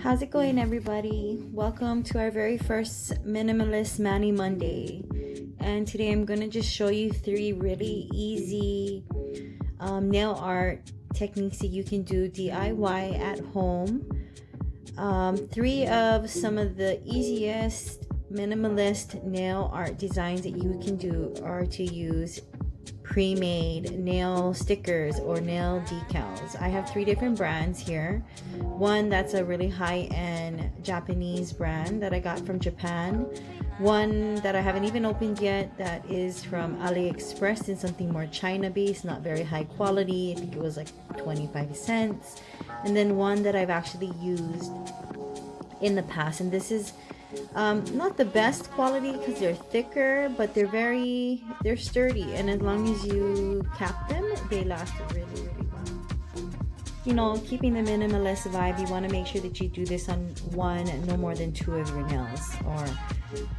How's it going, everybody? Welcome to our very first Minimalist Mani Monday. And today I'm going to just show you 3 really easy nail art techniques that you can do DIY at home. 3 of some of the easiest minimalist nail art designs that you can do are to use pre-made nail stickers or nail decals. I have 3 different brands here. One that's a really high-end Japanese brand that I got from Japan. One that I haven't even opened yet that is from AliExpress and something more China-based, not very high quality. I think it was like 25 cents. And then one that I've actually used in the past, and this is not the best quality because they're thicker, but they're sturdy, and as long as you cap them, they last really well. You know, keeping the minimalist vibe, you want to make sure that you do this on 1 and no more than 2 of your nails, or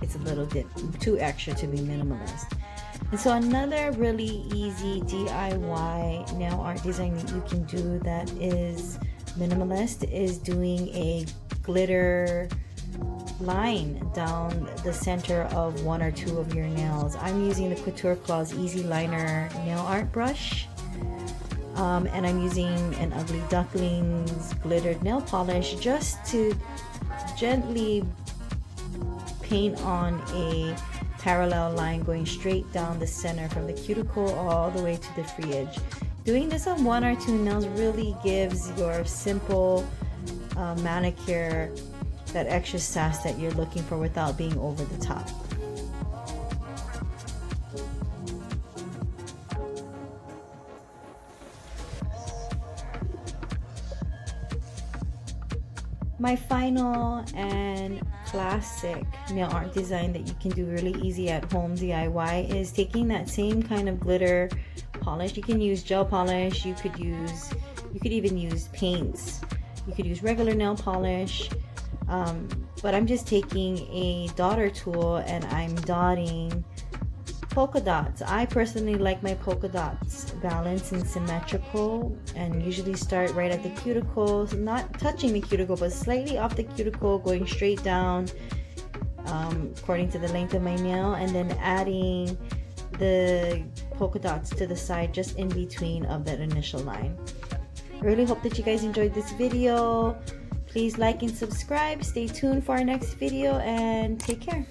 it's a little bit too extra to be minimalist. And so another really easy DIY nail art design that you can do that is minimalist is doing a glitter line down the center of 1 or 2 of your nails. I'm using the Couture Claws Easy Liner nail art brush, and I'm using an Ugly Ducklings glittered nail polish just to gently paint on a parallel line going straight down the center from the cuticle all the way to the free edge. Doing this on 1 or 2 nails really gives your simple manicure that extra sass that you're looking for without being over the top. My final and classic nail art design that you can do really easy at home DIY is taking that same kind of glitter polish. You can use gel polish, you could even use paints, you could use regular nail polish. But I'm just taking a dotter tool and I'm dotting polka dots. I personally like my polka dots balanced and symmetrical, and usually start right at the cuticle, not touching the cuticle but slightly off the cuticle, going straight down according to the length of my nail, and then adding the polka dots to the side just in between of that initial line. I really hope that you guys enjoyed this video. Please like and subscribe. Stay tuned for our next video and take care.